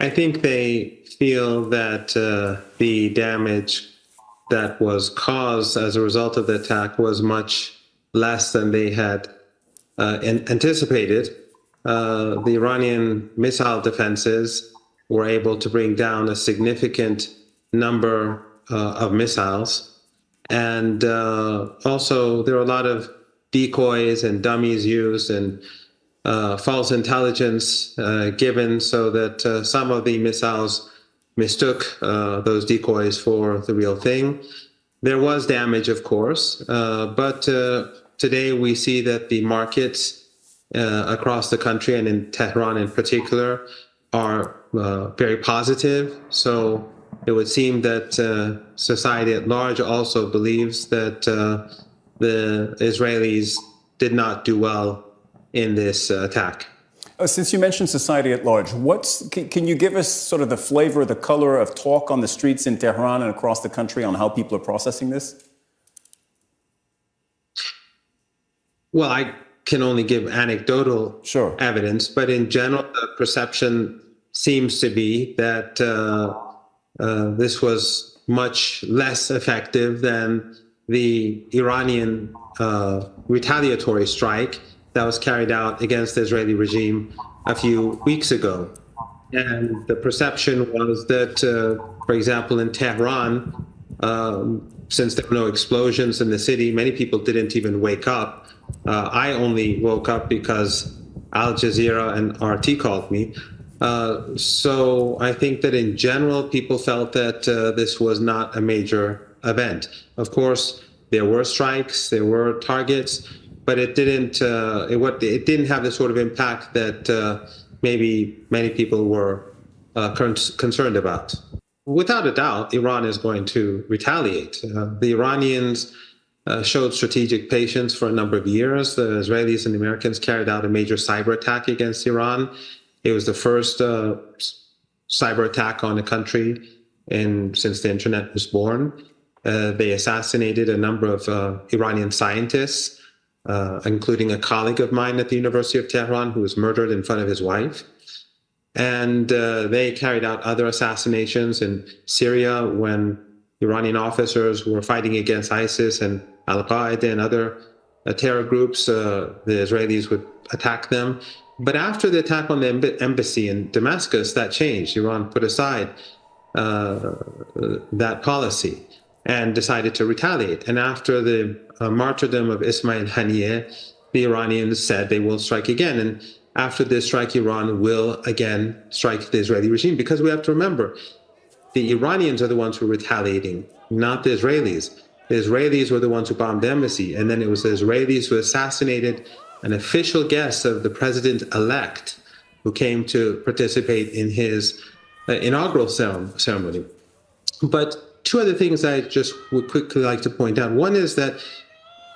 I think they feel that the damage that was caused as a result of the attack was much less than they had anticipated. The Iranian missile defenses were able to bring down a significant number of missiles. And also, there were a lot of decoys and dummies used and false intelligence given so that some of the missiles mistook those decoys for the real thing. There was damage, of course, but today we see that the markets across the country and in Tehran in particular are very positive. So it would seem that society at large also believes that the Israelis did not do well in this attack. Since you mentioned society at large, can you give us sort of the flavor, the color of talk on the streets in Tehran and across the country on how people are processing this? Well, I can only give anecdotal evidence, but in general, the perception seems to be that this was much less effective than the Iranian retaliatory strike that was carried out against the Israeli regime a few weeks ago. And the perception was that, for example, in Tehran, since there were no explosions in the city, many people didn't even wake up. I only woke up because Al Jazeera and RT called me. So I think that in general, people felt that this was not a major event. Of course, there were strikes, there were targets, but it didn't have the sort of impact that maybe many people were concerned about. Without a doubt, Iran is going to retaliate. The Iranians showed strategic patience for a number of years. The Israelis and the Americans carried out a major cyber attack against Iran. It was the first cyber attack on a country since the internet was born. They assassinated a number of Iranian scientists, including a colleague of mine at the University of Tehran who was murdered in front of his wife. And they carried out other assassinations in Syria when Iranian officers were fighting against ISIS and Al-Qaeda and other terror groups. The Israelis would attack them. But after the attack on the embassy in Damascus, that changed. Iran put aside that policy and decided to retaliate. And after the martyrdom of Ismail Haniyeh, the Iranians said they will strike again. And after this strike, Iran will again strike the Israeli regime, because we have to remember, the Iranians are the ones who are retaliating, not the Israelis. The Israelis were the ones who bombed the embassy, and then it was the Israelis who assassinated an official guest of the president-elect who came to participate in his inaugural ceremony. But two other things I just would quickly like to point out. One is that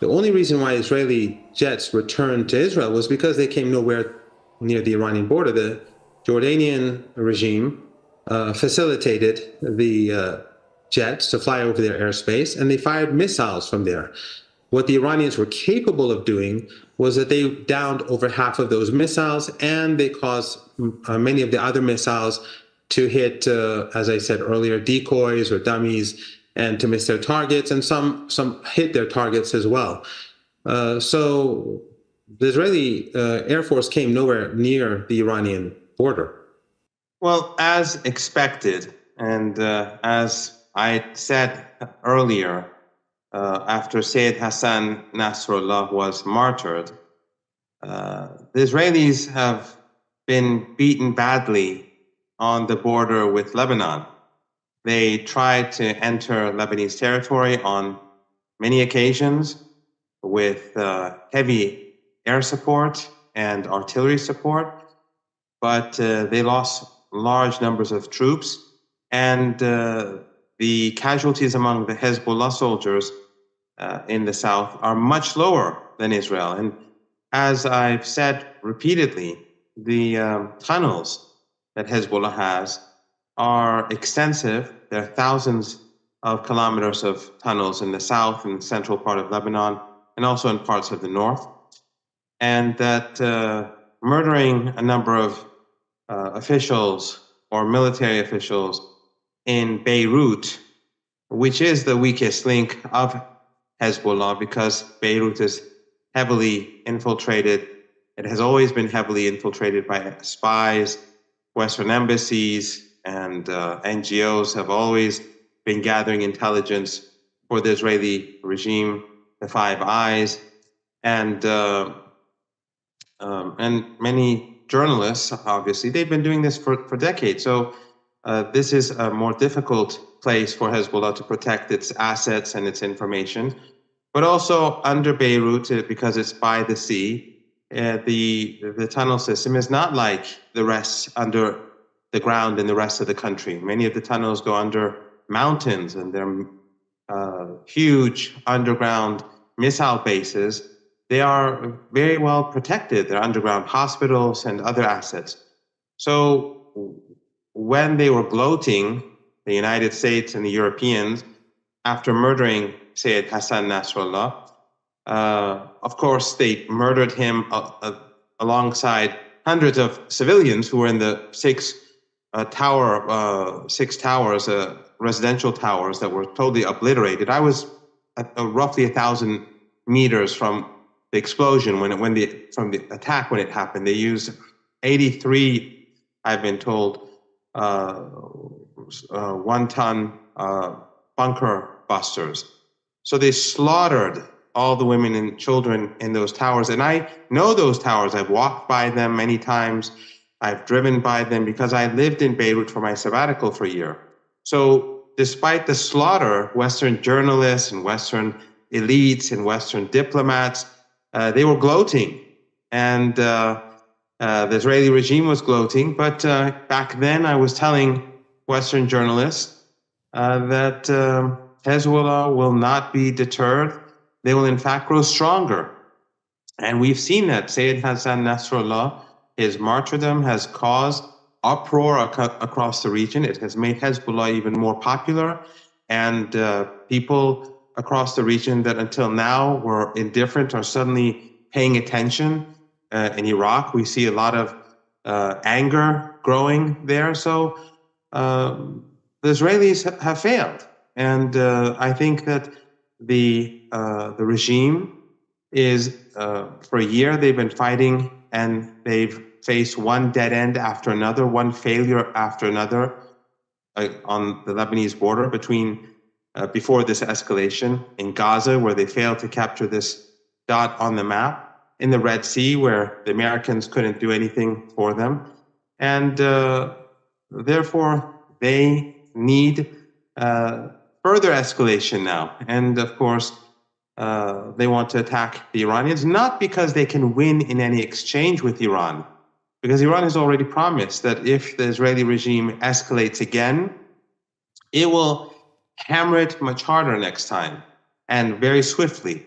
the only reason why Israeli jets returned to Israel was because they came nowhere near the Iranian border. The Jordanian regime facilitated the jets to fly over their airspace, and they fired missiles from there. What the Iranians were capable of doing was that they downed over half of those missiles, and they caused many of the other missiles to hit, as I said earlier, decoys or dummies, and to miss their targets, and some hit their targets as well. So the Israeli Air Force came nowhere near the Iranian border. Well, as expected, and as I said earlier, after Sayyid Hassan Nasrallah was martyred, the Israelis have been beaten badly on the border with Lebanon. They tried to enter Lebanese territory on many occasions with heavy air support and artillery support, but they lost large numbers of troops, and the casualties among the Hezbollah soldiers in the south are much lower than Israel. And as I've said repeatedly, the tunnels that Hezbollah has are extensive. There are thousands of kilometers of tunnels in the south and central part of Lebanon, and also in parts of the north. And that murdering a number of officials or military officials in Beirut, which is the weakest link of Hezbollah, because Beirut is heavily infiltrated. It has always been heavily infiltrated by spies. Western embassies and NGOs have always been gathering intelligence for the Israeli regime, the Five Eyes, and many journalists, obviously, they've been doing this for decades. So this is a more difficult place for Hezbollah to protect its assets and its information. But also under Beirut, because it's by the sea, the tunnel system is not like the rest under the ground in the rest of the country. Many of the tunnels go under mountains, and they're huge underground missile bases. They are very well protected. They're underground hospitals and other assets. So when they were gloating, the United States and the Europeans, after murdering Sayyid Hassan Nasrallah, of course, they murdered him alongside hundreds of civilians who were in the six towers, residential towers that were totally obliterated. I was at roughly 1,000 meters from the explosion from the attack when it happened. They used 83, I've been told, 1-ton bunker busters. So they slaughtered all the women and children in those towers. And I know those towers. I've walked by them many times. I've driven by them because I lived in Beirut for my sabbatical for a year. So despite the slaughter, Western journalists and Western elites and Western diplomats, they were gloating. And the Israeli regime was gloating. But back then I was telling Western journalists that Hezbollah will not be deterred. They will in fact grow stronger. And we've seen that. Sayyid Hassan Nasrallah, his martyrdom has caused uproar across the region. It has made Hezbollah even more popular. And people across the region that until now were indifferent are suddenly paying attention. In Iraq, we see a lot of anger growing there. So the Israelis have failed. And I think that the regime is, for a year, they've been fighting, and they've faced one dead end after another, one failure after another on the Lebanese border before this escalation, in Gaza, where they failed to capture this dot on the map, in the Red Sea, where the Americans couldn't do anything for them. And therefore, they need further escalation now. And of course, they want to attack the Iranians, not because they can win in any exchange with Iran, because Iran has already promised that if the Israeli regime escalates again, it will hammer it much harder next time, and very swiftly.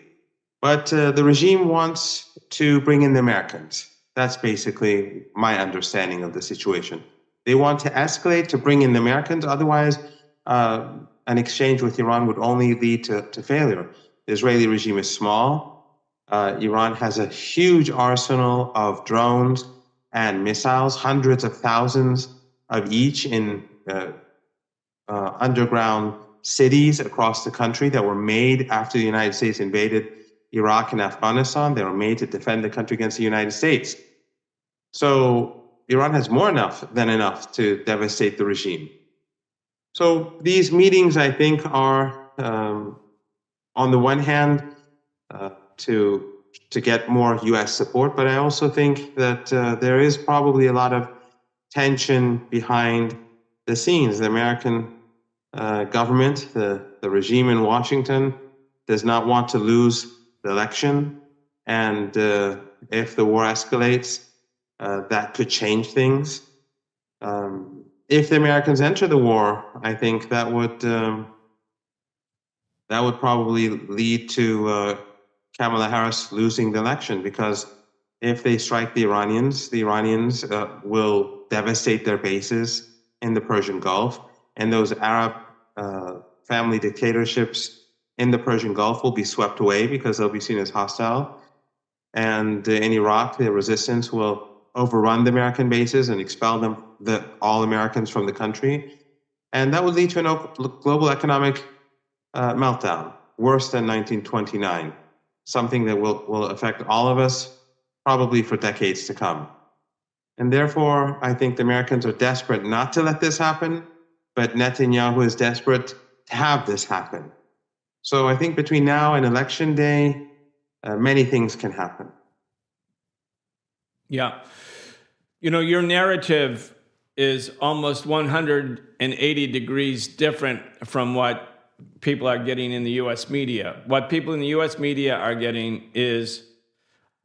But the regime wants to bring in the Americans. That's basically my understanding of the situation. They want to escalate to bring in the Americans. Otherwise, an exchange with Iran would only lead to failure. The Israeli regime is small. Iran has a huge arsenal of drones and missiles, hundreds of thousands of each in underground cities across the country that were made after the United States invaded Iraq and Afghanistan. They were made to defend the country against the United States. So Iran has more than enough to devastate the regime. So these meetings, I think, are on the one hand to get more U.S. support, but I also think that there is probably a lot of tension behind the scenes. The American government, the regime in Washington, does not want to lose the election, and if the war escalates, that could change things. If the Americans enter the war, I think that would probably lead to Kamala Harris losing the election, because if they strike the Iranians will devastate their bases in the Persian Gulf, and those Arab family dictatorships in the Persian Gulf will be swept away because they'll be seen as hostile. And in Iraq, the resistance will overrun the American bases and expel all Americans from the country. And that would lead to a global economic meltdown, worse than 1929, something that will affect all of us probably for decades to come. And therefore, I think the Americans are desperate not to let this happen, but Netanyahu is desperate to have this happen. So I think between now and election day, many things can happen. Yeah. You know, your narrative is almost 180 degrees different from what people are getting in the U.S. media. What people in the U.S. media are getting is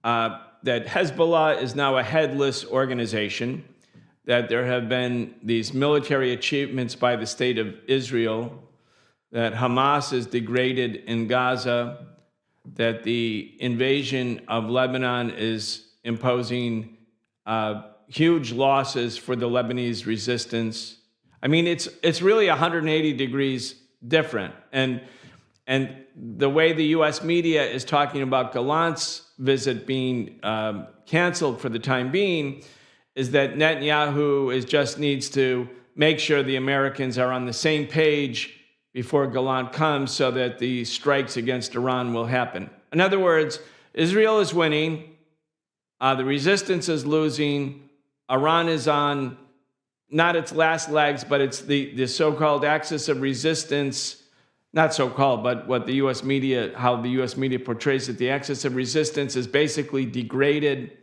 that Hezbollah is now a headless organization, that there have been these military achievements by the state of Israel, that Hamas is degraded in Gaza, that the invasion of Lebanon is imposing huge losses for the Lebanese resistance. I mean, it's really 180 degrees different. And the way the U.S. media is talking about Gallant's visit being canceled for the time being is that Netanyahu just needs to make sure the Americans are on the same page before Gallant comes so that the strikes against Iran will happen. In other words, Israel is winning, the resistance is losing, Iran is on not its last legs, but it's the so-called axis of resistance. Not so-called, but what the U.S. media, how the U.S. media portrays it, the axis of resistance is basically degraded.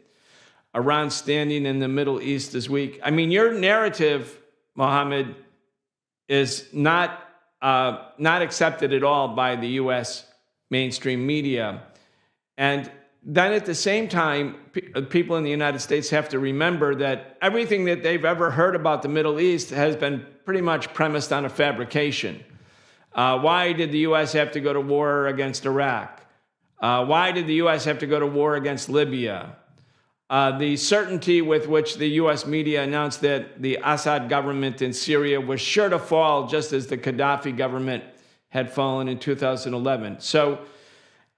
Iran standing in the Middle East is weak. I mean, your narrative, Mohammed, is not accepted at all by the U.S. mainstream media. And then at the same time, people in the United States have to remember that everything that they've ever heard about the Middle East has been pretty much premised on a fabrication. Why did the U.S. have to go to war against Iraq? Why did the U.S. have to go to war against Libya? The certainty with which the U.S. media announced that the Assad government in Syria was sure to fall just as the Gaddafi government had fallen in 2011. So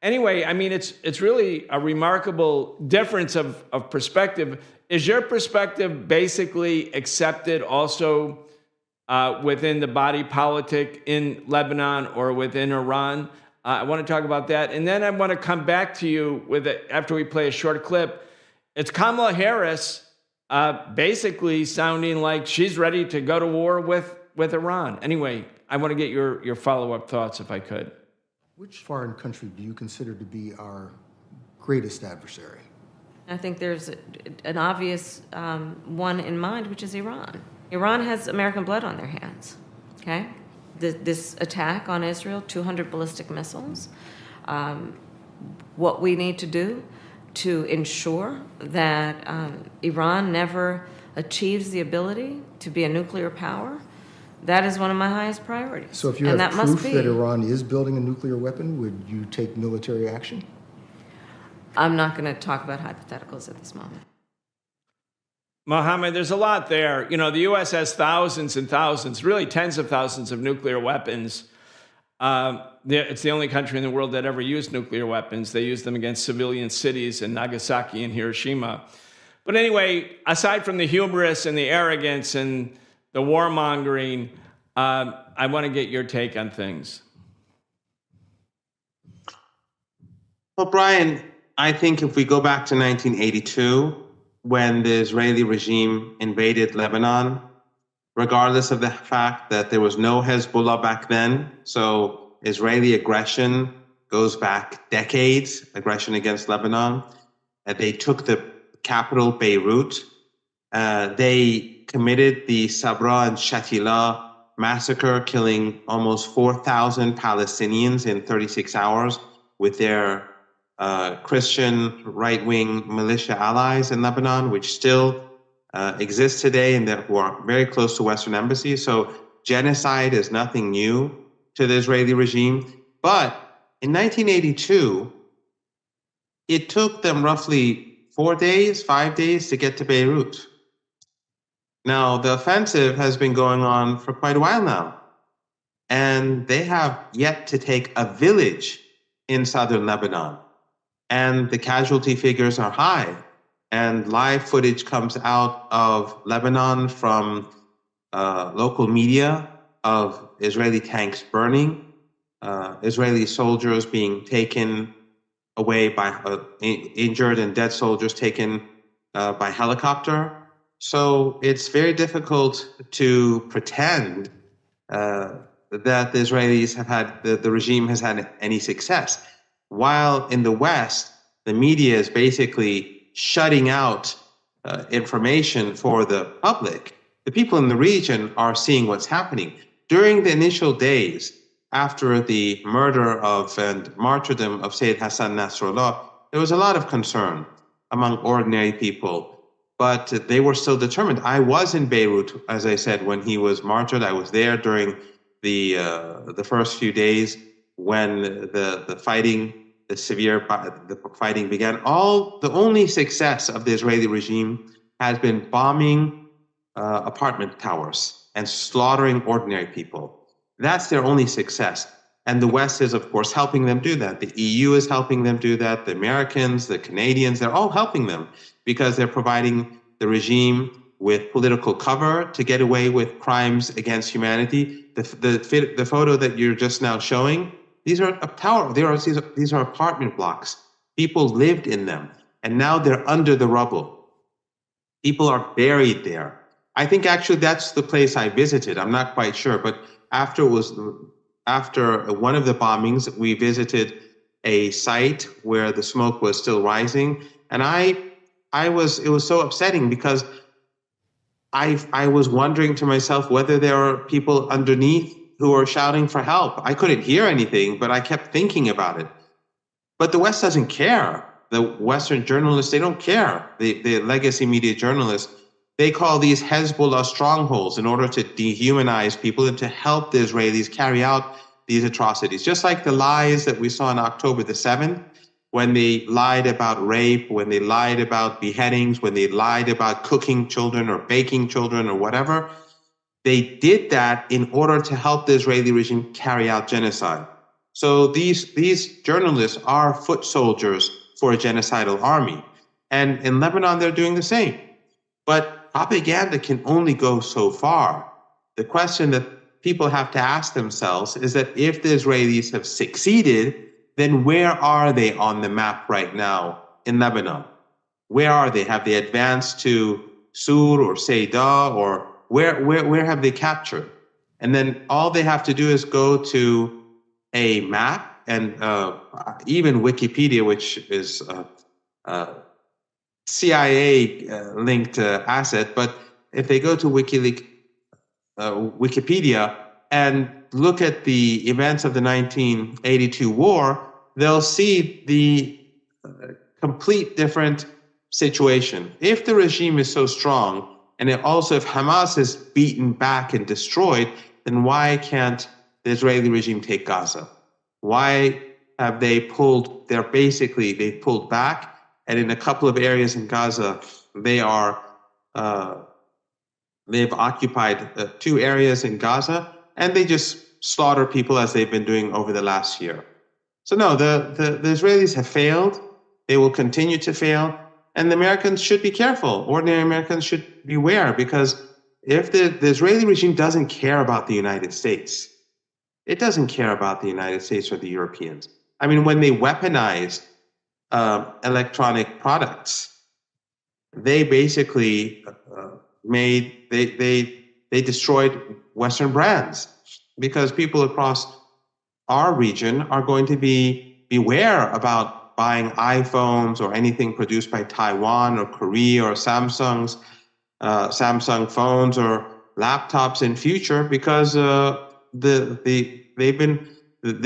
anyway, I mean, it's really a remarkable difference of perspective. Is your perspective basically accepted also within the body politic in Lebanon or within Iran? I want to talk about that. And then I want to come back to you with it after we play a short clip. It's Kamala Harris basically sounding like she's ready to go to war with Iran. Anyway, I want to get your follow-up thoughts if I could. Which foreign country do you consider to be our greatest adversary? I think there's an obvious one in mind, which is Iran. Iran has American blood on their hands, okay? This attack on Israel, 200 ballistic missiles. What we need to do to ensure that Iran never achieves the ability to be a nuclear power, that is one of my highest priorities. So if you have proof that Iran is building a nuclear weapon, would you take military action? I'm not going to talk about hypotheticals at this moment. Mohammed, there's a lot there. You know, the U.S. has thousands and thousands, really tens of thousands of nuclear weapons. It's the only country in the world that ever used nuclear weapons. They used them against civilian cities in Nagasaki and Hiroshima. But anyway, aside from the hubris and the arrogance and the warmongering, I want to get your take on things. Well, Brian, I think if we go back to 1982, when the Israeli regime invaded Lebanon, regardless of the fact that there was no Hezbollah back then, so Israeli aggression goes back decades, aggression against Lebanon. They took the capital, Beirut. They committed the Sabra and Shatila massacre, killing almost 4,000 Palestinians in 36 hours with their Christian right-wing militia allies in Lebanon, which still exist today and that who are very close to Western embassies. So genocide is nothing new to the Israeli regime. But in 1982, it took them roughly 5 days to get to Beirut. Now, the offensive has been going on for quite a while now, and they have yet to take a village in southern Lebanon. And the casualty figures are high. and live footage comes out of Lebanon from local media of Israeli tanks burning, Israeli soldiers being taken away by injured and dead soldiers taken by helicopter. So it's very difficult to pretend that the Israelis have had, the regime has had any success. While in the West, the media is basically shutting out information for the public, the people in the region are seeing what's happening. During the initial days after the murder of and martyrdom of Sayyid Hassan Nasrallah, there was a lot of concern among ordinary people, but they were still determined. I was in Beirut, as I said, when he was martyred. I was there during the first few days when the fighting, the fighting began. The only success of the Israeli regime has been bombing apartment towers and slaughtering ordinary people. That's their only success. And the West is, of course, helping them do that. The EU is helping them do that. The Americans, the Canadians, they're all helping them because they're providing the regime with political cover to get away with crimes against humanity. The photo that you're just now showing, these are a tower. These are apartment blocks. People lived in them, and now they're under the rubble. People are buried there. I think actually that's the place I visited. I'm not quite sure, but after one of the bombings, we visited a site where the smoke was still rising, and it was so upsetting because I was wondering to myself whether there are people underneath who are shouting for help. I couldn't hear anything, but I kept thinking about it. But the West doesn't care. The Western journalists, they don't care. The legacy media journalists, they call these Hezbollah strongholds in order to dehumanize people and to help the Israelis carry out these atrocities. Just like the lies that we saw on October the 7th, when they lied about rape, when they lied about beheadings, when they lied about cooking children or baking children or whatever. They did that in order to help the Israeli regime carry out genocide. So these journalists are foot soldiers for a genocidal army. And in Lebanon, they're doing the same. But propaganda can only go so far. The question that people have to ask themselves is that if the Israelis have succeeded, then where are they on the map right now in Lebanon? Where are they? Have they advanced to Sur or Sayda, or where have they captured? And then all they have to do is go to a map, and even Wikipedia, which is a CIA-linked asset, but if they go to Wikipedia and look at the events of the 1982 war, they'll see the complete different situation. If the regime is so strong, and if Hamas is beaten back and destroyed, then why can't the Israeli regime take Gaza? Why have they pulled back, and in a couple of areas in Gaza, they've occupied 2 areas in Gaza, and they just slaughter people as they've been doing over the last year. So no, the Israelis have failed. They will continue to fail. And the Americans should be careful. Ordinary Americans should beware, because if the Israeli regime doesn't care about the United States, it doesn't care about the United States or the Europeans. I mean, when they weaponized electronic products, they basically they destroyed Western brands, because people across our region are going to beware about buying iPhones or anything produced by Taiwan or Korea or Samsung phones or laptops in future, because the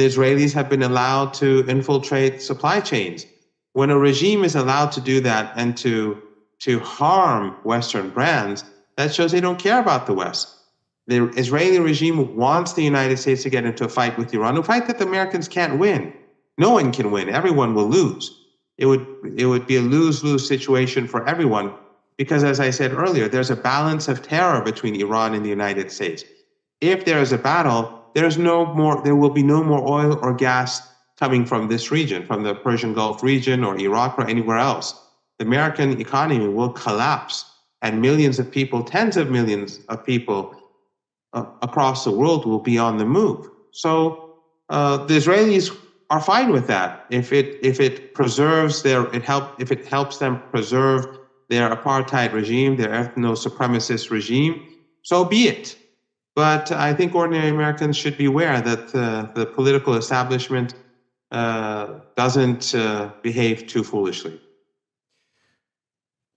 Israelis have been allowed to infiltrate supply chains. When a regime is allowed to do that and to harm Western brands, that shows they don't care about the West. The Israeli regime wants the United States to get into a fight with Iran, a fight that the Americans can't win. No one can win. Everyone will lose. It would be a lose-lose situation for everyone, because, as I said earlier, there's a balance of terror between Iran and the United States. If there is a battle, there will be no more oil or gas coming from this region, from the Persian Gulf region or Iraq or anywhere else. the American economy will collapse and millions of people, tens of millions of people across the world will be on the move. So the Israelis are fine with that. If it preserves if it helps them preserve their apartheid regime, their ethno-supremacist regime, so be it. But I think ordinary Americans should be aware that the political establishment doesn't behave too foolishly.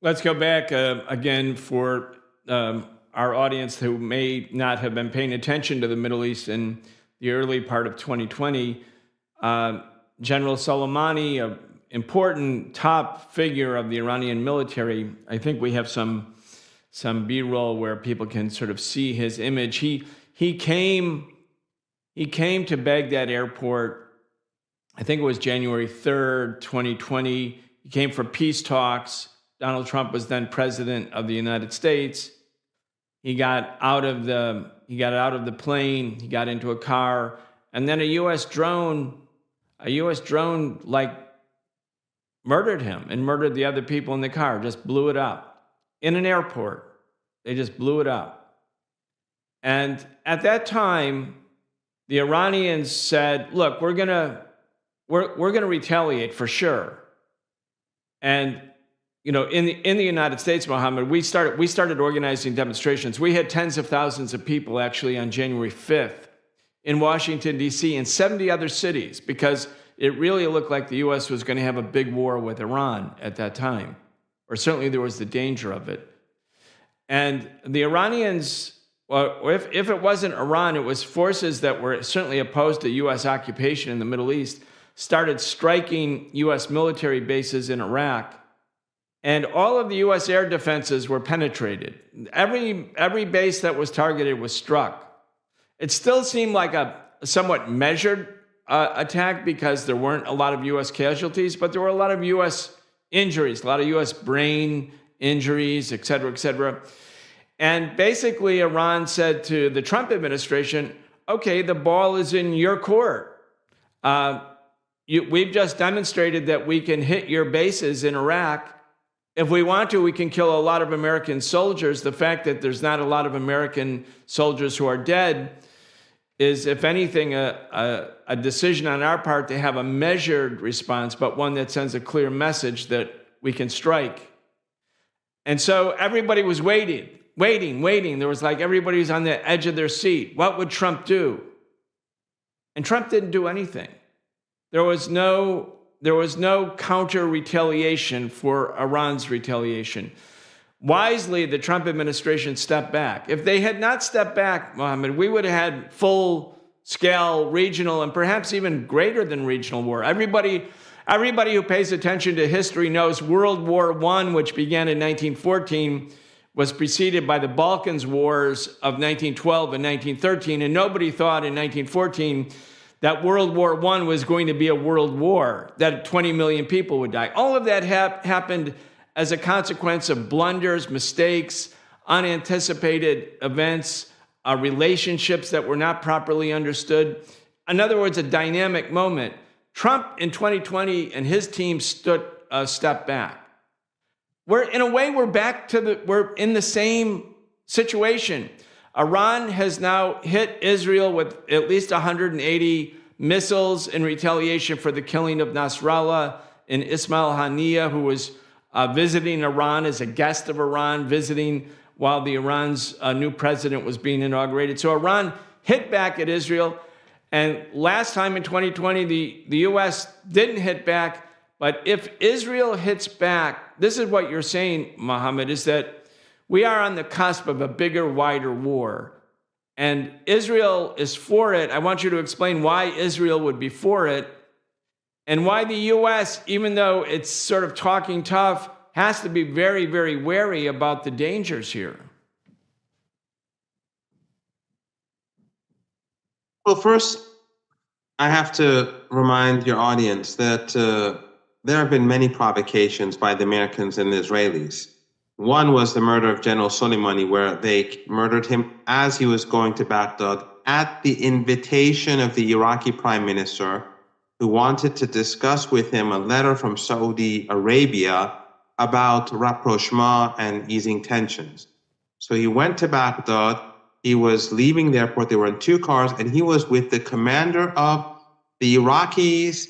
Let's go back again for our audience who may not have been paying attention to the Middle East in the early part of 2020. General Soleimani, an important top figure of the Iranian military, I think we have some B-roll where people can sort of see his image. He came to Baghdad airport, I think it was January 3rd, 2020. He came for peace talks. Donald Trump was then president of the United States. He got out of the plane, he got into a car, and then a US drone like murdered him and murdered the other people in the car, just blew it up in an airport. They just blew it up. And at that time, the Iranians said, look, we're gonna retaliate for sure. And in the United States, Mohammed, we started organizing demonstrations. We had tens of thousands of people actually on January 5th in Washington, D.C. and 70 other cities, because it really looked like the U.S. was going to have a big war with Iran at that time, or certainly there was the danger of it. And the Iranians, well, if it wasn't Iran, it was forces that were certainly opposed to U.S. occupation in the Middle East, started striking U.S. military bases in Iraq. And all of the U.S. air defenses were penetrated. Every base that was targeted was struck. It still seemed like a somewhat measured attack because there weren't a lot of U.S. casualties, but there were a lot of U.S. injuries, a lot of U.S. brain injuries, et cetera, et cetera. And basically, Iran said to the Trump administration, okay, the ball is in your court. We've just demonstrated that we can hit your bases in Iraq. If we want to, we can kill a lot of American soldiers. The fact that there's not a lot of American soldiers who are dead is, if anything, a decision on our part to have a measured response, but one that sends a clear message that we can strike. And so everybody was waiting. There was like everybody was on the edge of their seat. What would Trump do? And Trump didn't do anything. There was no counter retaliation for Iran's retaliation. Wisely, the Trump administration stepped back. If they had not stepped back, Mohammed, we would have had full-scale regional and perhaps even greater than regional war. Everybody who pays attention to history knows World War I, which began in 1914, was preceded by the Balkans Wars of 1912 and 1913, and nobody thought in 1914 that World War I was going to be a world war, that 20 million people would die. All of that happened as a consequence of blunders, mistakes, unanticipated events, relationships that were not properly understood. In other words, a dynamic moment. Trump in 2020 and his team stood a step back. We're in the same situation. Iran has now hit Israel with at least 180 missiles in retaliation for the killing of Nasrallah and Ismail Haniyeh, who was visiting Iran as a guest of Iran, visiting while Iran's new president was being inaugurated. So Iran hit back at Israel. And last time in 2020, the U.S. didn't hit back. But if Israel hits back, this is what you're saying, Mohammed, is that we are on the cusp of a bigger, wider war. And Israel is for it. I want you to explain why Israel would be for it and why the U.S., even though it's sort of talking tough, has to be very, very wary about the dangers here. Well, first, I have to remind your audience that there have been many provocations by the Americans and the Israelis. One was the murder of General Soleimani, where they murdered him as he was going to Baghdad at the invitation of the Iraqi prime minister, who wanted to discuss with him a letter from Saudi Arabia about rapprochement and easing tensions. So he went to Baghdad. He was leaving the airport. They were in 2 cars, and he was with the commander of the Iraqis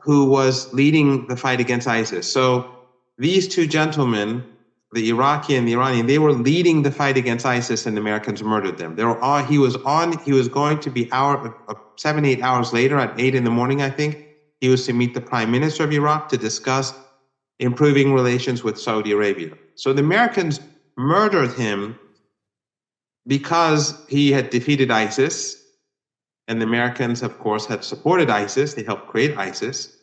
who was leading the fight against ISIS. So these 2 gentlemen, the Iraqi and the Iranian, they were leading the fight against ISIS, and the Americans murdered them. He was going to be 7, 8 hours later at 8 in the morning, I think. He was to meet the Prime Minister of Iraq to discuss improving relations with Saudi Arabia. So the Americans murdered him because he had defeated ISIS, and the Americans, of course, had supported ISIS. They helped create ISIS.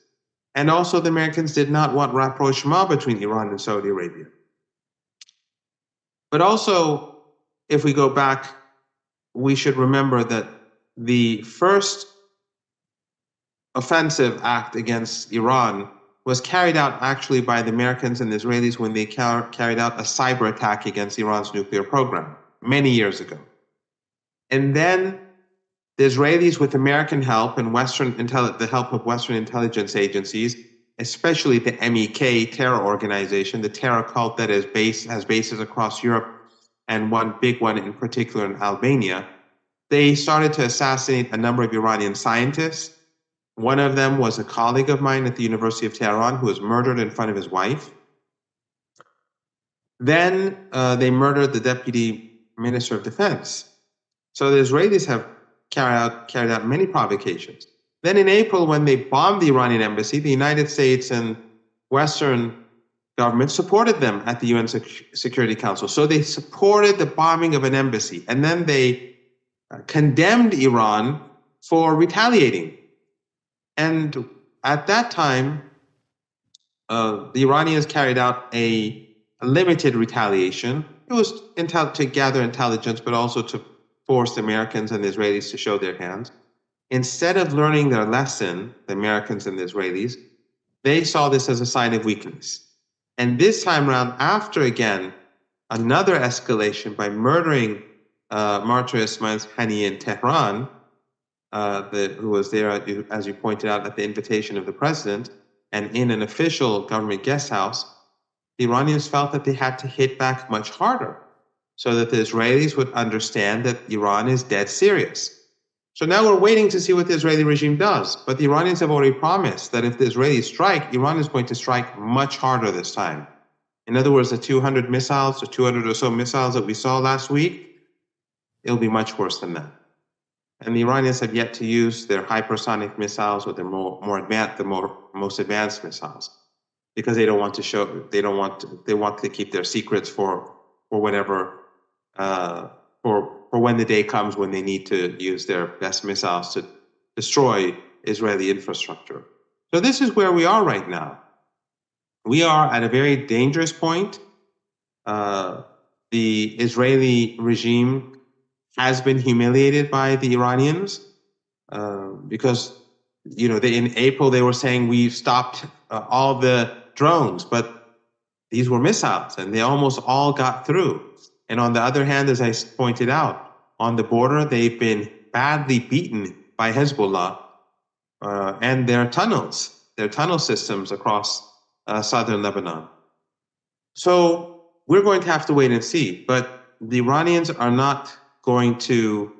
And also the Americans did not want rapprochement between Iran and Saudi Arabia. But also, if we go back, we should remember that the first offensive act against Iran was carried out actually by the Americans and the Israelis when they carried out a cyber attack against Iran's nuclear program many years ago. And then the Israelis, with American help and the help of Western intelligence agencies, especially the MEK terror organization, the terror cult that has bases across Europe, and one big one in particular in Albania, they started to assassinate a number of Iranian scientists. One of them was a colleague of mine at the University of Tehran who was murdered in front of his wife. Then they murdered the Deputy Minister of Defense. So the Israelis have carried out many provocations. Then in April, when they bombed the Iranian embassy, the United States and Western governments supported them at the UN Security Council. So they supported the bombing of an embassy, and then they condemned Iran for retaliating. And at that time, the Iranians carried out a limited retaliation. It was to gather intelligence, but also to force the Americans and the Israelis to show their hands. Instead of learning their lesson, the Americans and the Israelis, they saw this as a sign of weakness. And this time around, after again, another escalation by murdering Martyr Ismail Haniyeh in Tehran, who was there, as you pointed out, at the invitation of the president, and in an official government guest house, the Iranians felt that they had to hit back much harder so that the Israelis would understand that Iran is dead serious. So now we're waiting to see what the Israeli regime does. But the Iranians have already promised that if the Israelis strike, Iran is going to strike much harder this time. In other words, the 200 missiles, the 200 or so missiles that we saw last week, it'll be much worse than that. And the Iranians have yet to use their hypersonic missiles or their most advanced missiles, because they don't want to show, they want to keep their secrets for whatever, for when the day comes when they need to use their best missiles to destroy Israeli infrastructure. So this is where we are right now. We are at a very dangerous point. The Israeli regime has been humiliated by the Iranians because, in April they were saying we've stopped all the drones, but these were missiles and they almost all got through. And on the other hand, as I pointed out, on the border, they've been badly beaten by Hezbollah and their tunnel systems across southern Lebanon. So we're going to have to wait and see. But the Iranians are not going to,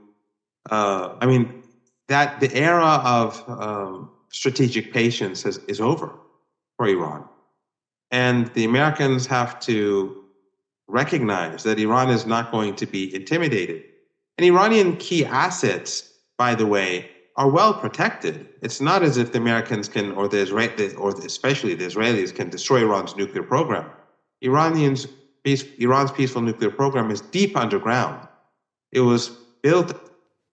that the era of strategic patience is over for Iran. And the Americans have to recognize that Iran is not going to be intimidated. And Iranian key assets, by the way, are well protected. It's not as if the Americans can, or especially the Israelis, can destroy Iran's nuclear program. Iran's peaceful nuclear program is deep underground. It was built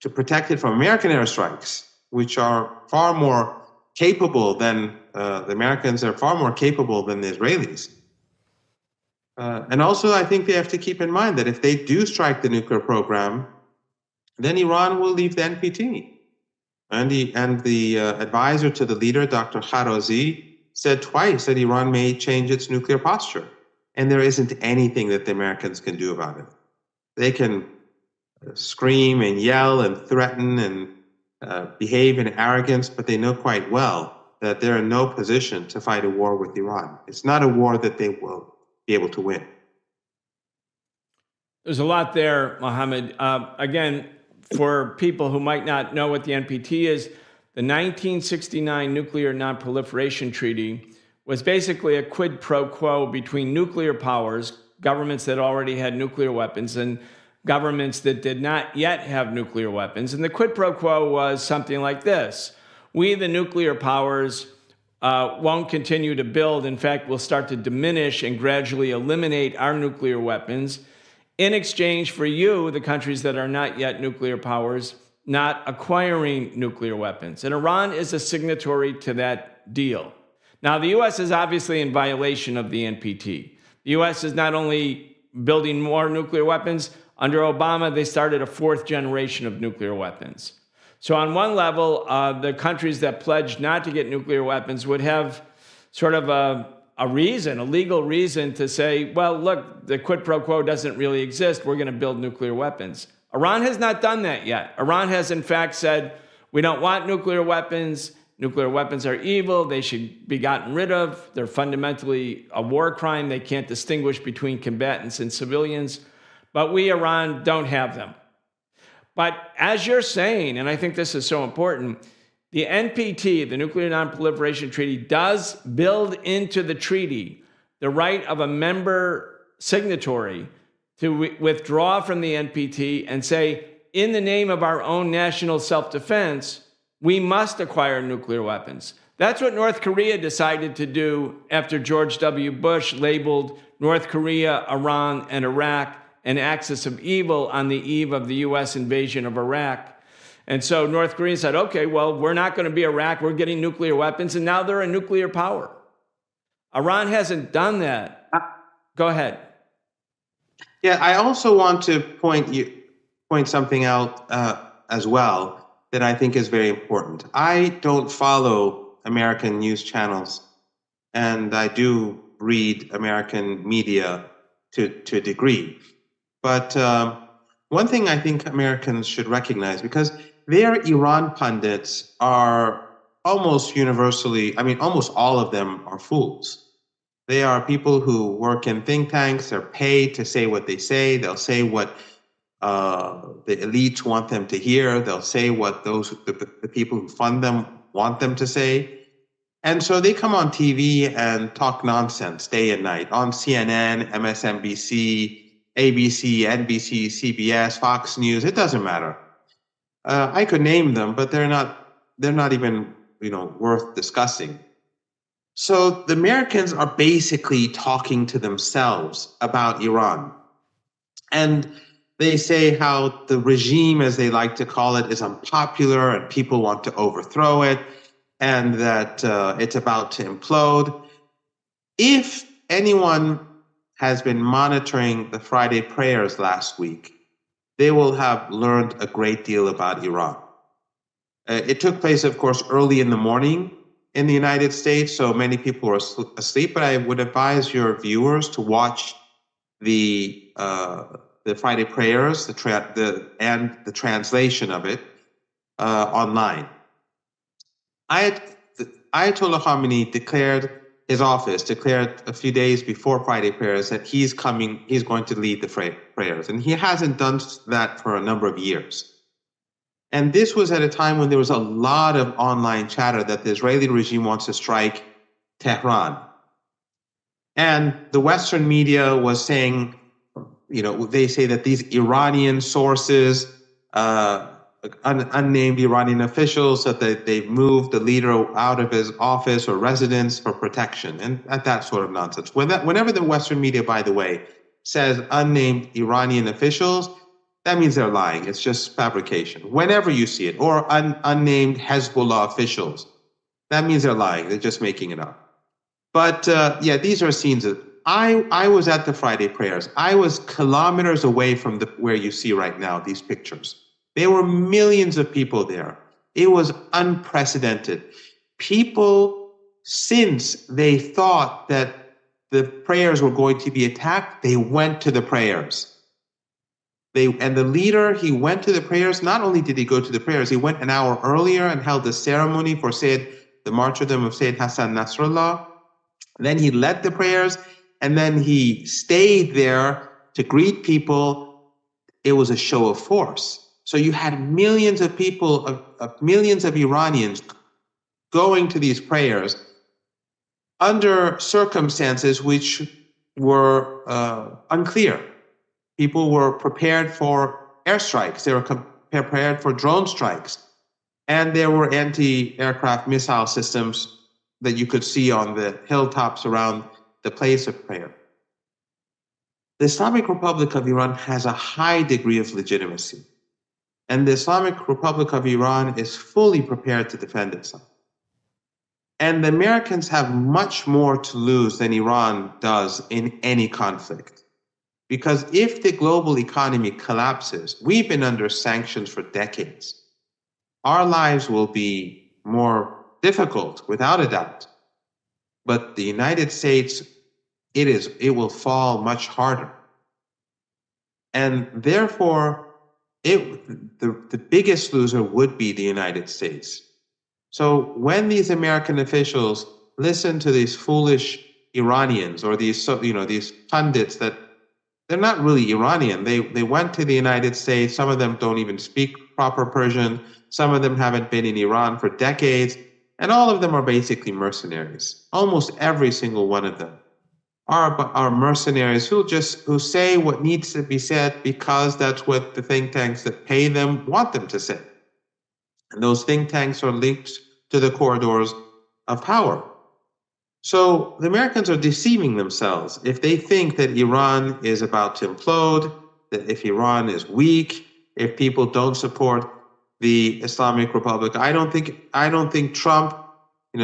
to protect it from American airstrikes, which are far more capable than the Americans are far more capable than the Israelis. And also, I think they have to keep in mind that if they do strike the nuclear program, then Iran will leave the NPT. And the advisor to the leader, Dr. Kharazi, said twice that Iran may change its nuclear posture. And there isn't anything that the Americans can do about it. They can scream and yell and threaten and behave in arrogance, but they know quite well that they're in no position to fight a war with Iran. It's not a war that they will be able to win. There's a lot there, Mohammed. Again, for people who might not know what the NPT is, the 1969 Nuclear Non-Proliferation Treaty was basically a quid pro quo between nuclear powers, governments that already had nuclear weapons, and governments that did not yet have nuclear weapons. And the quid pro quo was something like this. We, the nuclear powers, won't continue to build. In fact, we'll start to diminish and gradually eliminate our nuclear weapons in exchange for you, the countries that are not yet nuclear powers, not acquiring nuclear weapons. And Iran is a signatory to that deal. Now, the U.S. is obviously in violation of the NPT. The U.S. is not only building more nuclear weapons, under Obama, they started a fourth generation of nuclear weapons. So on one level, the countries that pledged not to get nuclear weapons would have sort of a legal reason to say, well, look, the quid pro quo doesn't really exist. We're going to build nuclear weapons. Iran has not done that yet. Iran has, in fact, said, we don't want nuclear weapons. Nuclear weapons are evil. They should be gotten rid of. They're fundamentally a war crime. They can't distinguish between combatants and civilians. But we, Iran, don't have them. But as you're saying, and I think this is so important, the NPT, the Nuclear Non-Proliferation Treaty, does build into the treaty the right of a member signatory to withdraw from the NPT and say, in the name of our own national self-defense, we must acquire nuclear weapons. That's what North Korea decided to do after George W. Bush labeled North Korea, Iran, and Iraq an axis of evil on the eve of the U.S. invasion of Iraq. And so North Korea said, okay, well, we're not going to be Iraq. We're getting nuclear weapons. And now they're a nuclear power. Iran hasn't done that. Go ahead. Yeah, I also want to point something out as well that I think is very important. I don't follow American news channels, and I do read American media to a degree. But one thing I think Americans should recognize, because their Iran pundits are almost universally, almost all of them are fools. They are people who work in think tanks. They're paid to say what they say. They'll say what the elites want them to hear. They'll say what the people who fund them want them to say. And so they come on TV and talk nonsense day and night on CNN, MSNBC, ABC, NBC, CBS, Fox News. It doesn't matter. I could name them, but they're not even worth discussing. So the Americans are basically talking to themselves about Iran. And they say how the regime, as they like to call it, is unpopular and people want to overthrow it, and that it's about to implode. If anyone has been monitoring the Friday prayers last week, they will have learned a great deal about Iran. It took place, of course, early in the morning in the United States, so many people were asleep, but I would advise your viewers to watch the Friday prayers and the translation of it online. Ayatollah Khamenei declared a few days before Friday prayers that he's going to lead the prayers. And he hasn't done that for a number of years. And this was at a time when there was a lot of online chatter that the Israeli regime wants to strike Tehran. And the Western media was saying, they say that these Iranian sources, unnamed Iranian officials, that they've moved the leader out of his office or residence for protection, and that sort of nonsense. Whenever the Western media, by the way, says unnamed Iranian officials, that means they're lying. It's just fabrication. Whenever you see it, or unnamed Hezbollah officials, that means they're lying. They're just making it up. But these are scenes of. I was at the Friday prayers. I was kilometers away from where you see right now these pictures. There were millions of people there. It was unprecedented. People, since they thought that the prayers were going to be attacked, they went to the prayers. And the leader, he went to the prayers. Not only did he go to the prayers, he went an hour earlier and held a ceremony for Sayyid, the martyrdom of Sayyid Hassan Nasrallah. Then he led the prayers, and then he stayed there to greet people. It was a show of force. So you had millions of people, millions of Iranians going to these prayers under circumstances which were unclear. People were prepared for airstrikes. They were prepared for drone strikes. And there were anti-aircraft missile systems that you could see on the hilltops around the place of prayer. The Islamic Republic of Iran has a high degree of legitimacy. And the Islamic Republic of Iran is fully prepared to defend itself. And the Americans have much more to lose than Iran does in any conflict. Because if the global economy collapses, we've been under sanctions for decades. Our lives will be more difficult, without a doubt. But the United States, it will fall much harder. And therefore, the biggest loser would be the United States. So when these American officials listen to these foolish Iranians or these pundits that they're not really Iranian, they went to the United States. Some of them don't even speak proper Persian. Some of them haven't been in Iran for decades, and all of them are basically mercenaries. Almost every single one of them are mercenaries who say what needs to be said because that's what the think tanks that pay them want them to say. And those think tanks are linked to the corridors of power. So the Americans are deceiving themselves if they think that Iran is about to implode, that if Iran is weak, if people don't support the Islamic Republic. I don't think Trump,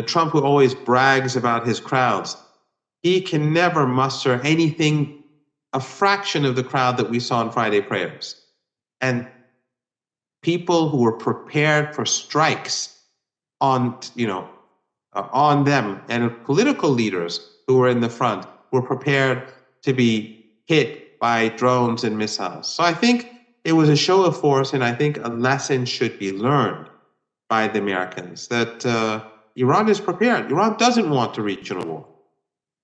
Trump who always brags about his crowds, he can never muster anything, a fraction of the crowd that we saw in Friday prayers. And people who were prepared for strikes on them, and political leaders who were in the front were prepared to be hit by drones and missiles. So I think it was a show of force, and I think a lesson should be learned by the Americans that Iran is prepared. Iran doesn't want a regional war.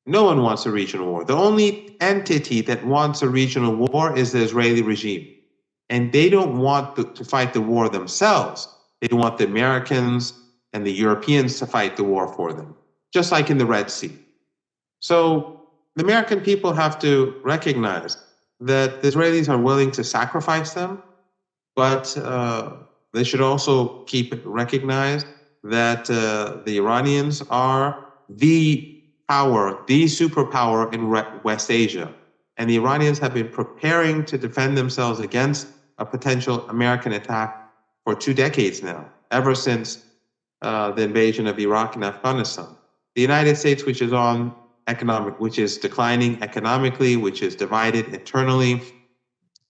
No one wants a regional war. The only entity that wants a regional war is the Israeli regime. And they don't want to fight the war themselves. They want the Americans and the Europeans to fight the war for them, just like in the Red Sea. So the American people have to recognize that the Israelis are willing to sacrifice them, but they should also recognize that the Iranians are the superpower in West Asia. And the Iranians have been preparing to defend themselves against a potential American attack for 2 decades now, ever since the invasion of Iraq and Afghanistan. The United States, which is declining economically, which is divided internally,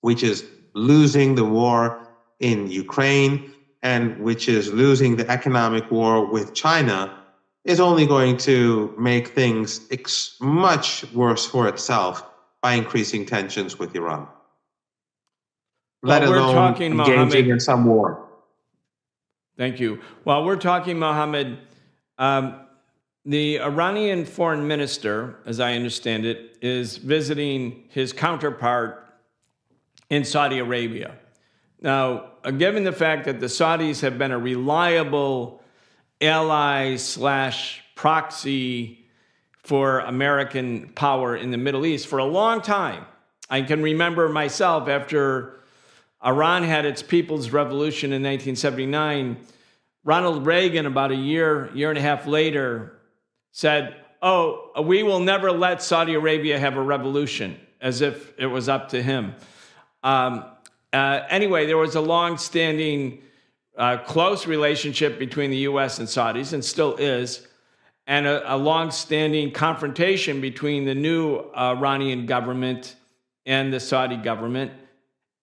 which is losing the war in Ukraine, and which is losing the economic war with China, is only going to make things much worse for itself by increasing tensions with Iran, let alone engaging in some war. Thank you. While we're talking, Mohammed, the Iranian foreign minister, as I understand it, is visiting his counterpart in Saudi Arabia. Now, given the fact that the Saudis have been a reliable ally/proxy for American power in the Middle East for a long time, I can remember myself after Iran had its People's Revolution in 1979, Ronald Reagan, about a year and a half later, said, "Oh, we will never let Saudi Arabia have a revolution," as if it was up to him. Anyway, there was a long-standing close relationship between the U.S. and Saudis, and still is, and a long-standing confrontation between the new Iranian government and the Saudi government.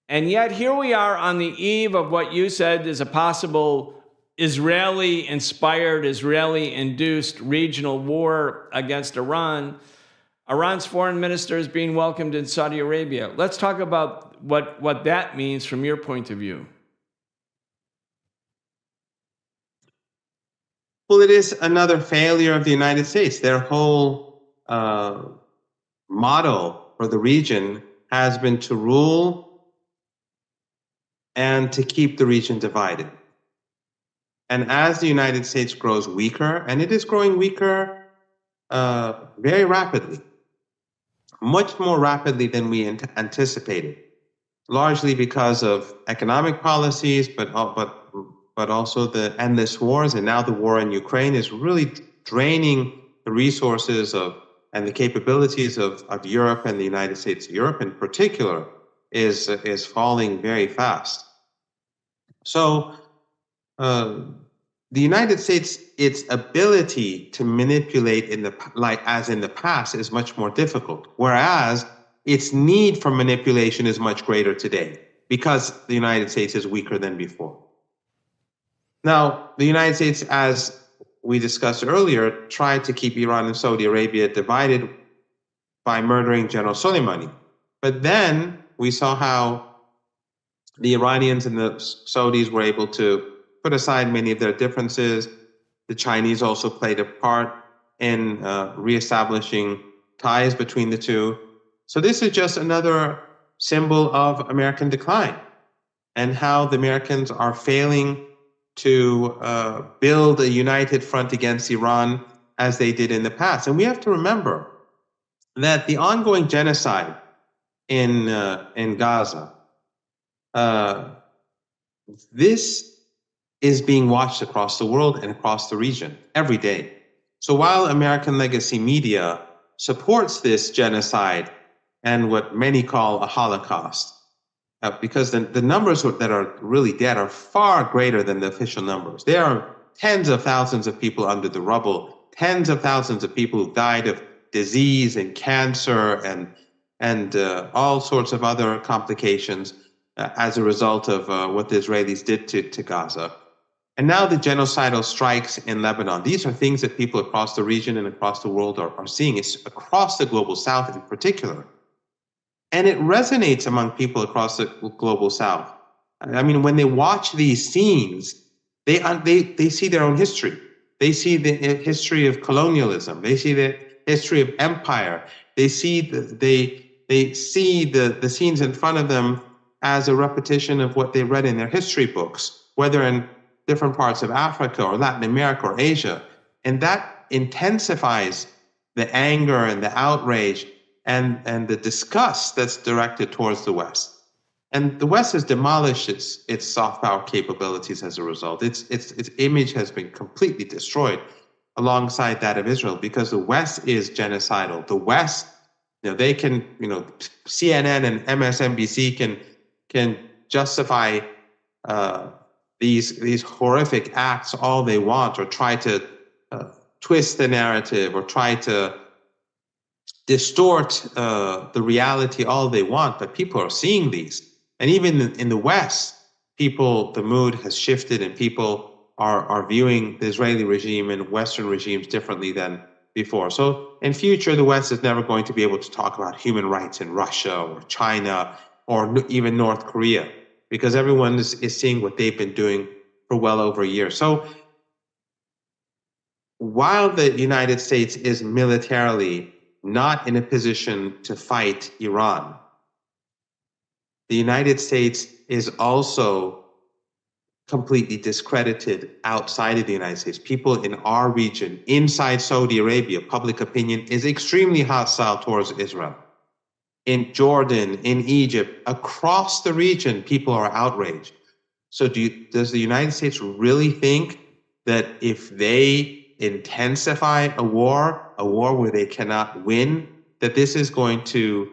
And yet here we are on the eve of what you said is a possible Israeli-inspired, Israeli-induced regional war against Iran. Iran's foreign minister is being welcomed in Saudi Arabia. Let's talk about what that means from your point of view. Well, it is another failure of the United States. Their whole model for the region has been to rule and to keep the region divided. And as the United States grows weaker, and it is growing weaker very rapidly, much more rapidly than we anticipated, largely because of economic policies, but also the endless wars, and now the war in Ukraine is really draining the resources and the capabilities of Europe and the United States. Europe in particular is falling very fast. So the United States, its ability to manipulate as in the past is much more difficult, whereas its need for manipulation is much greater today because the United States is weaker than before. Now, the United States, as we discussed earlier, tried to keep Iran and Saudi Arabia divided by murdering General Soleimani. But then we saw how the Iranians and the Saudis were able to put aside many of their differences. The Chinese also played a part in reestablishing ties between the two. So this is just another symbol of American decline and how the Americans are failing to build a united front against Iran as they did in the past. And we have to remember that the ongoing genocide in Gaza, this is being watched across the world and across the region every day. So while American legacy media supports this genocide and what many call a Holocaust, because the numbers that are really dead are far greater than the official numbers. There are tens of thousands of people under the rubble, tens of thousands of people who died of disease and cancer and all sorts of other complications as a result of what the Israelis did to Gaza. And now the genocidal strikes in Lebanon. These are things that people across the region and across the world are seeing. It's across the global south in particular. And it resonates among people across the global south. I mean, when they watch these scenes, they see their own history. They see the history of colonialism. They see the history of empire. They see the scenes in front of them as a repetition of what they read in their history books, whether in different parts of Africa or Latin America or Asia. And that intensifies the anger and the outrage and the disgust that's directed towards the West. And the West has demolished its soft power capabilities as a result. Its image has been completely destroyed alongside that of Israel because the West is genocidal. The West, they can, CNN and MSNBC can justify these horrific acts all they want, or try to twist the narrative, or try to distort the reality all they want, but people are seeing these. And even in the West, the mood has shifted, and people are viewing the Israeli regime and Western regimes differently than before. So in future, the West is never going to be able to talk about human rights in Russia or China or even North Korea, because everyone is seeing what they've been doing for well over a year. So while the United States is militarily not in a position to fight Iran, the United States is also completely discredited outside of the United States. People in our region, inside Saudi Arabia, public opinion is extremely hostile towards Israel. In Jordan, in Egypt, across the region, people are outraged. So does the United States really think that if they intensify a war where they cannot win, that this is going to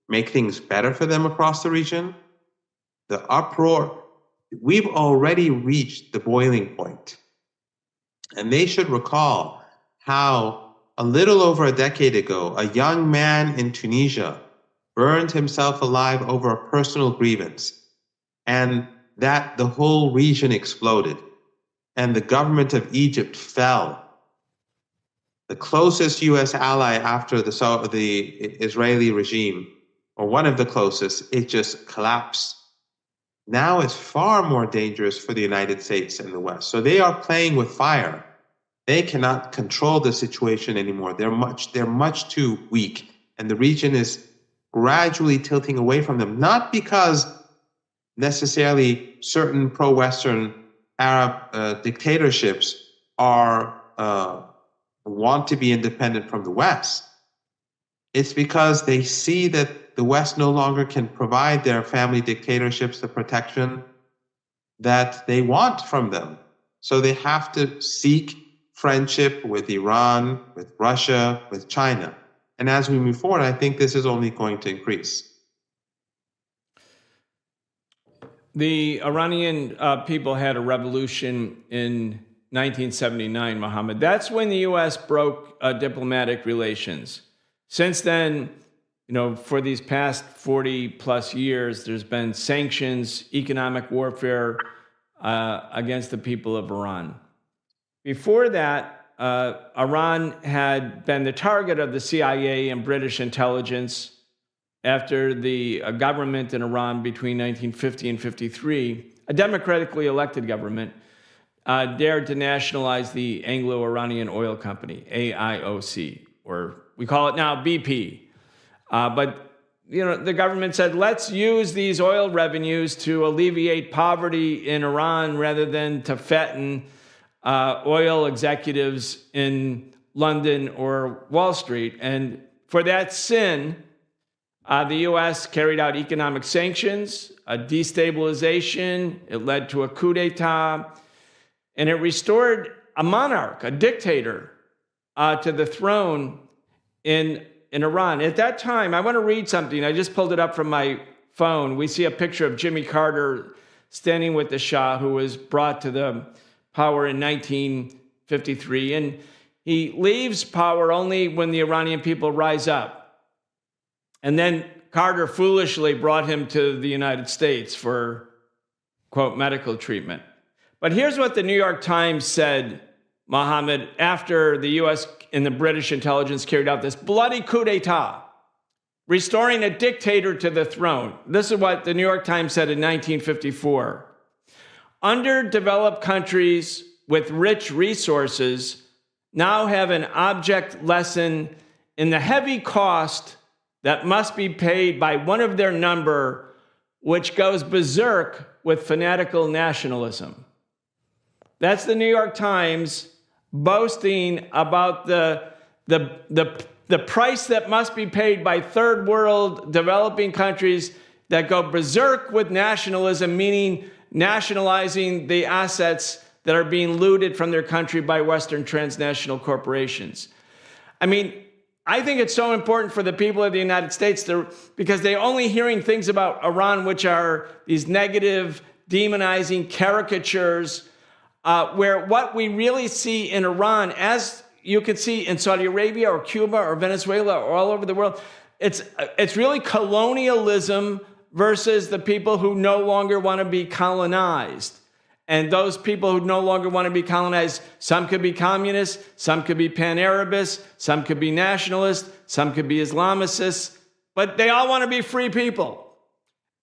make things better for them across the region? The uproar, we've already reached the boiling point. And they should recall how a little over a decade ago, a young man in Tunisia burned himself alive over a personal grievance, and that the whole region exploded, and the government of Egypt fell. The closest U.S. ally after the Israeli regime, or one of the closest, it just collapsed. Now it's far more dangerous for the United States and the West. So they are playing with fire. They cannot control the situation anymore. They're much too weak, and the region is gradually tilting away from them, not because necessarily certain pro-Western Arab dictatorships want to be independent from the West. It's because they see that the West no longer can provide their family dictatorships the protection that they want from them. So they have to seek friendship with Iran, with Russia, with China. And as we move forward, I think this is only going to increase. The Iranian people had a revolution in 1979, Mohammed. That's when the U.S. broke diplomatic relations. Since then, for these past 40 plus years, there's been sanctions, economic warfare against the people of Iran. Before that, Iran had been the target of the CIA and British intelligence after the government in Iran between 1950 and 53, a democratically elected government, dared to nationalize the Anglo-Iranian Oil Company, AIOC, or we call it now BP. But the government said, let's use these oil revenues to alleviate poverty in Iran rather than to fatten oil executives in London or Wall Street. And for that sin, the U.S. carried out economic sanctions, a destabilization. It led to a coup d'etat, and it restored a monarch, a dictator, to the throne in Iran. At that time, I want to read something. I just pulled it up from my phone. We see a picture of Jimmy Carter standing with the Shah, who was brought to the power in 1953. And he leaves power only when the Iranian people rise up. And then Carter foolishly brought him to the United States for, quote, medical treatment. But here's what the New York Times said, Mohammed, after the U.S. and the British intelligence carried out this bloody coup d'etat, restoring a dictator to the throne. This is what the New York Times said in 1954. Underdeveloped countries with rich resources now have an object lesson in the heavy cost that must be paid by one of their number, which goes berserk with fanatical nationalism. That's the New York Times boasting about the price that must be paid by third world developing countries that go berserk with nationalism, meaning nationalizing the assets that are being looted from their country by Western transnational corporations. I mean, I think it's so important for the people of the United States because they're only hearing things about Iran, which are these negative, demonizing caricatures, where what we really see in Iran, as you can see in Saudi Arabia or Cuba or Venezuela or all over the world, it's really colonialism versus the people who no longer want to be colonized. And those people who no longer want to be colonized, some could be communists, some could be pan-Arabists, some could be nationalists, some could be Islamicists, but they all want to be free people.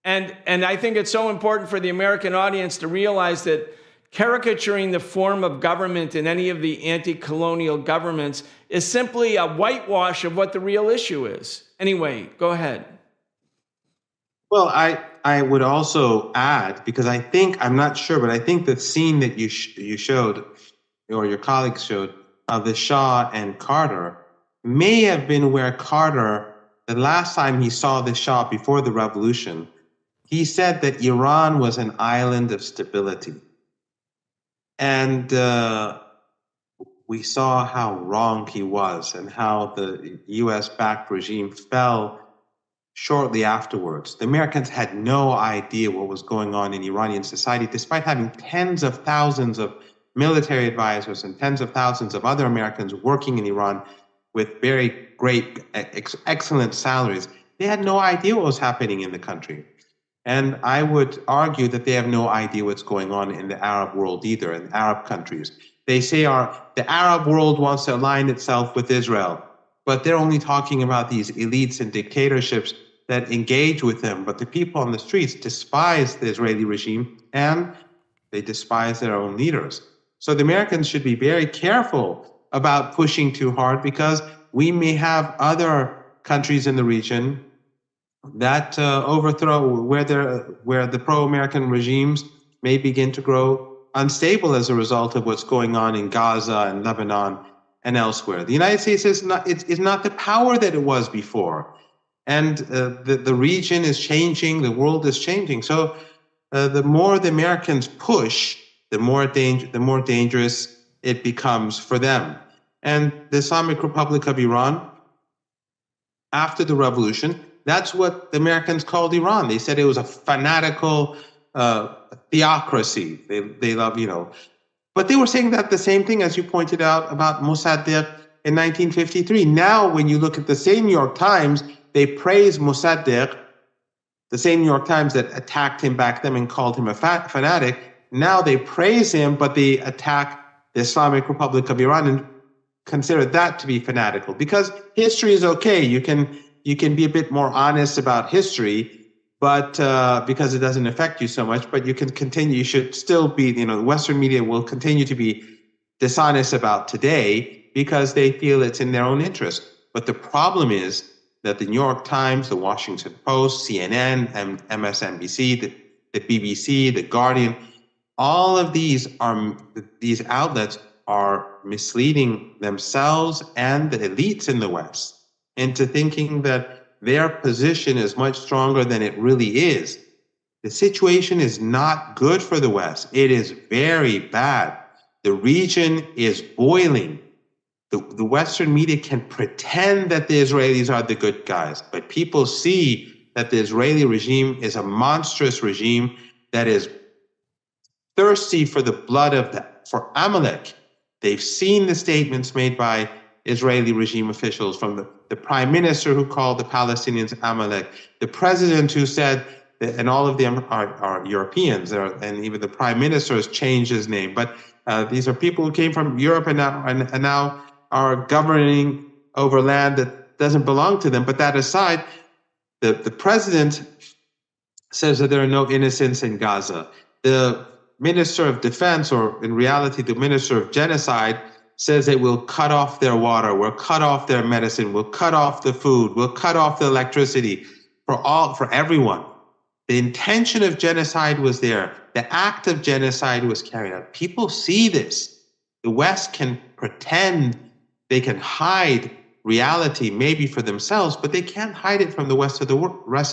And I think it's so important for the American audience to realize that caricaturing the form of government in any of the anti-colonial governments is simply a whitewash of what the real issue is. Anyway, go ahead. Well, I would also add, because I'm not sure, but I think the scene that you showed, or your colleagues showed, of the Shah and Carter may have been where Carter, the last time he saw the Shah before the revolution, he said that Iran was an island of stability. And we saw how wrong he was and how the US-backed regime fell shortly afterwards. The Americans had no idea what was going on in Iranian society, despite having tens of thousands of military advisors and tens of thousands of other Americans working in Iran with very great, excellent salaries. They had no idea what was happening in the country. And I would argue that they have no idea what's going on in the Arab world either, in Arab countries. They say the Arab world wants to align itself with Israel, but they're only talking about these elites and dictatorships that engage with them. But the people on the streets despise the Israeli regime and they despise their own leaders. So the Americans should be very careful about pushing too hard, because we may have other countries in the region that overthrow, where the pro-American regimes may begin to grow unstable as a result of what's going on in Gaza and Lebanon and elsewhere. The United States is not the power that it was before, and the region is changing, the world is changing. So the more the Americans push, the more dangerous it becomes for them. And the Islamic Republic of Iran, after the revolution, that's what the Americans called Iran. They said it was a fanatical theocracy. They love, But they were saying that the same thing, as you pointed out, about Mossadegh in 1953. Now, when you look at the same New York Times, they praise Mossadegh, the same New York Times that attacked him back then and called him a fanatic. Now they praise him, but they attack the Islamic Republic of Iran and consider that to be fanatical. Because history is okay. You can be a bit more honest about history, but because it doesn't affect you so much, but you can continue, you should still be, the Western media will continue to be dishonest about today because they feel it's in their own interest. But the problem is that the New York Times, the Washington Post, CNN, MSNBC, the BBC, the Guardian, all of these outlets are misleading themselves and the elites in the West into thinking that their position is much stronger than it really is. The situation is not good for the West. It is very bad. The region is boiling. The Western media can pretend that the Israelis are the good guys, but people see that the Israeli regime is a monstrous regime that is thirsty for the blood for Amalek. They've seen the statements made by Israeli regime officials, from the prime minister who called the Palestinians Amalek, the president who said, and all of them are Europeans, and even the prime minister has changed his name. But these are people who came from Europe and now are governing over land that doesn't belong to them. But that aside, the president says that there are no innocents in Gaza. The minister of defense, or in reality, the minister of genocide, says it will cut off their water, will cut off their medicine, will cut off the food, will cut off the electricity for everyone. The intention of genocide was there. The act of genocide was carried out. People see this. The West can pretend, they can hide reality maybe for themselves, but they can't hide it from the rest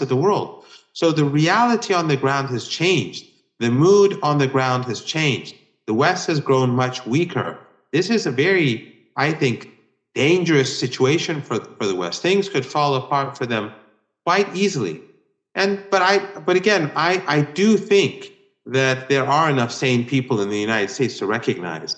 of the world. So the reality on the ground has changed. The mood on the ground has changed. The West has grown much weaker. This is a very, I think, dangerous situation for the West. Things could fall apart for them quite easily. But again, I do think that there are enough sane people in the United States to recognize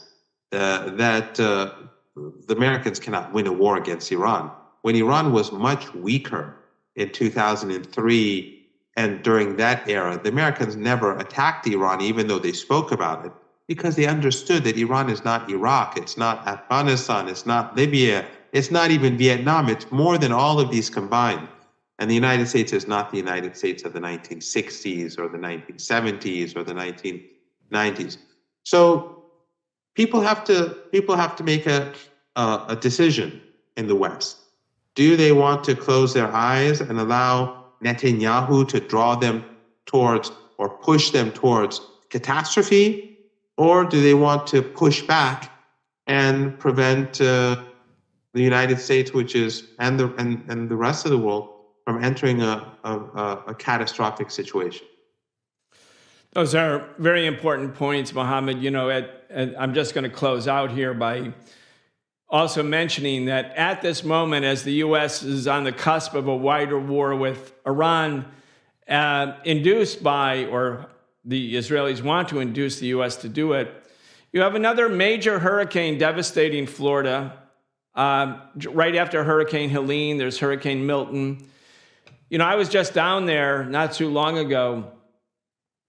that the Americans cannot win a war against Iran. When Iran was much weaker in 2003 and during that era, the Americans never attacked Iran, even though they spoke about it, because they understood that Iran is not Iraq, it's not Afghanistan, it's not Libya, it's not even Vietnam, it's more than all of these combined. And the United States is not the United States of the 1960s or the 1970s or the 1990s. So people have to make a decision in the West. Do they want to close their eyes and allow Netanyahu to draw them towards or push them towards catastrophe? Or do they want to push back and prevent the United States, and the rest of the world, from entering a catastrophic situation? Those are very important points, Mohammed. I'm just going to close out here by also mentioning that at this moment, as the U.S. is on the cusp of a wider war with Iran, induced by, or the Israelis want to induce the U.S. to do it, you have another major hurricane devastating Florida. Right after Hurricane Helene, there's Hurricane Milton. I was just down there not too long ago.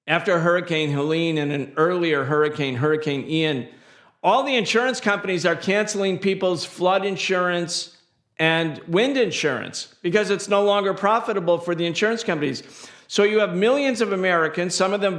After Hurricane Helene and an earlier hurricane, Hurricane Ian, all the insurance companies are canceling people's flood insurance and wind insurance because it's no longer profitable for the insurance companies. So you have millions of Americans, some of them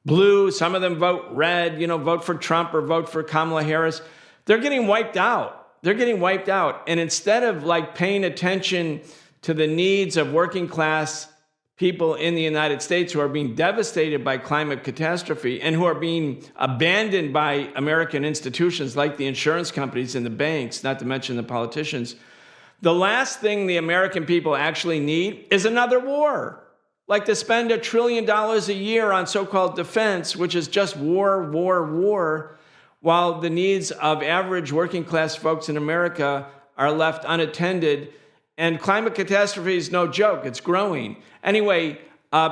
blue, some of them vote red, vote for Trump or vote for Kamala Harris. They're getting wiped out. They're getting wiped out. And instead of paying attention to the needs of working class people in the United States who are being devastated by climate catastrophe and who are being abandoned by American institutions like the insurance companies and the banks, not to mention the politicians, the last thing the American people actually need is another war. Like to spend $1 trillion a year on so-called defense, which is just war, while the needs of average working class folks in America are left unattended. And climate catastrophe is no joke. It's growing. Anyway,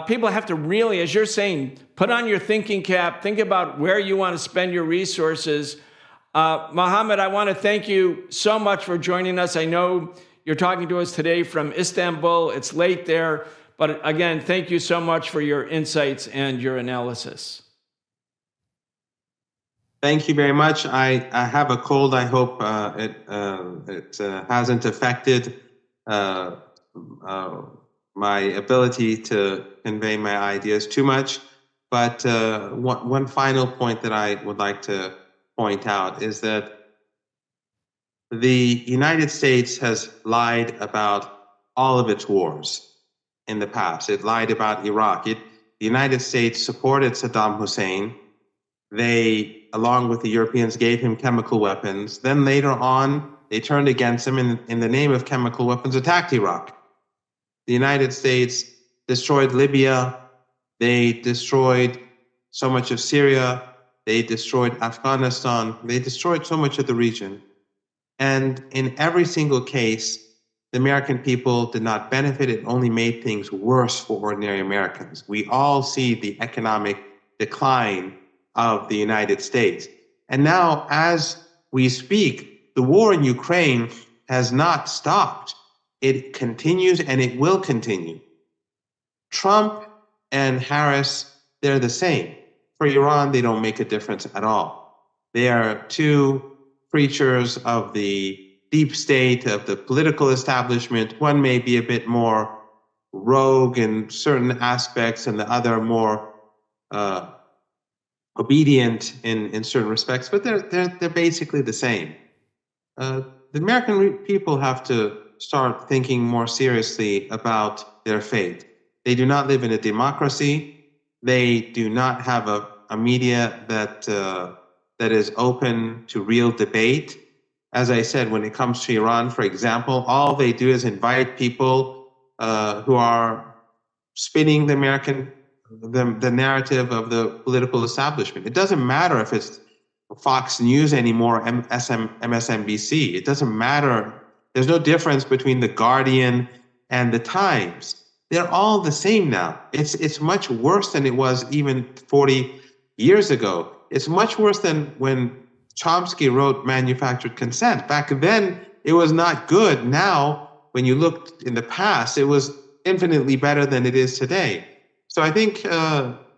people have to really, as you're saying, put on your thinking cap, think about where you want to spend your resources. Mohammad, I want to thank you so much for joining us. I know you're talking to us today from Istanbul. It's late there. But again, thank you so much for your insights and your analysis. Thank you very much. I have a cold. I hope it hasn't affected my ability to convey my ideas too much. But one final point that I would like to point out is that the United States has lied about all of its wars in the past. It lied about Iraq. The United States supported Saddam Hussein. They, along with the Europeans, gave him chemical weapons. Then later on, they turned against him and in the name of chemical weapons attacked Iraq. The United States destroyed Libya. They destroyed so much of Syria. They destroyed Afghanistan. They destroyed so much of the region. And in every single case, the American people did not benefit. It only made things worse for ordinary Americans. We all see the economic decline of the United States. And now, as we speak, the war in Ukraine has not stopped. It continues and it will continue. Trump and Harris, they're the same. For Iran, they don't make a difference at all. They are two preachers of the deep state, of the political establishment. One may be a bit more rogue in certain aspects and the other more obedient in certain respects, but they're basically the same. The American people have to start thinking more seriously about their fate. They do not live in a democracy. They do not have a media that is open to real debate. As I said, when it comes to Iran, for example, all they do is invite people who are spinning the narrative of the political establishment. It doesn't matter if it's Fox News anymore, MSNBC. It doesn't matter. There's no difference between The Guardian and The Times. They're all the same now. It's much worse than it was even 40 years ago. It's much worse than when Chomsky wrote Manufactured Consent. Back then, it was not good. Now, when you looked in the past, it was infinitely better than it is today. So I think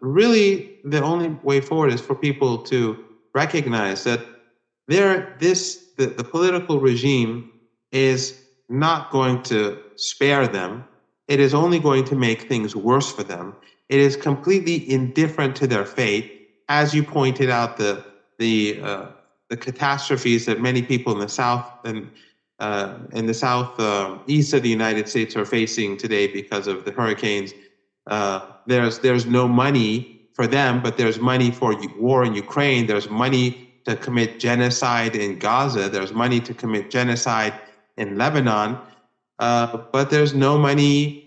really the only way forward is for people to recognize that the political regime is not going to spare them. It is only going to make things worse for them. It is completely indifferent to their fate. As you pointed out, the catastrophes that many people in the South and in the southeast of the United States are facing today because of the hurricanes. There's no money for them, but there's money for war in Ukraine. There's money to commit genocide in Gaza. There's money to commit genocide in Lebanon, but there's no money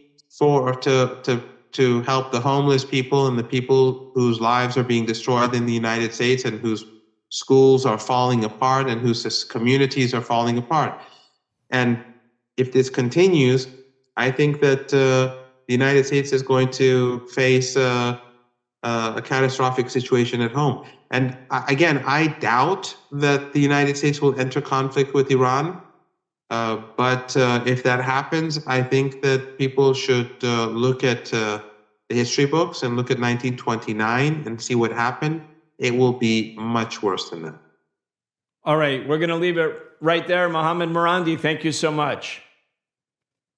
to help the homeless people and the people whose lives are being destroyed in the United States and whose schools are falling apart and whose communities are falling apart. And if this continues, I think that the United States is going to face a catastrophic situation at home. And again, I doubt that the United States will enter conflict with Iran. But if that happens, I think that people should look at the history books and look at 1929 and see what happened. It will be much worse than that. All right, we're going to leave it right there. Mohammad Marandi, thank you so much.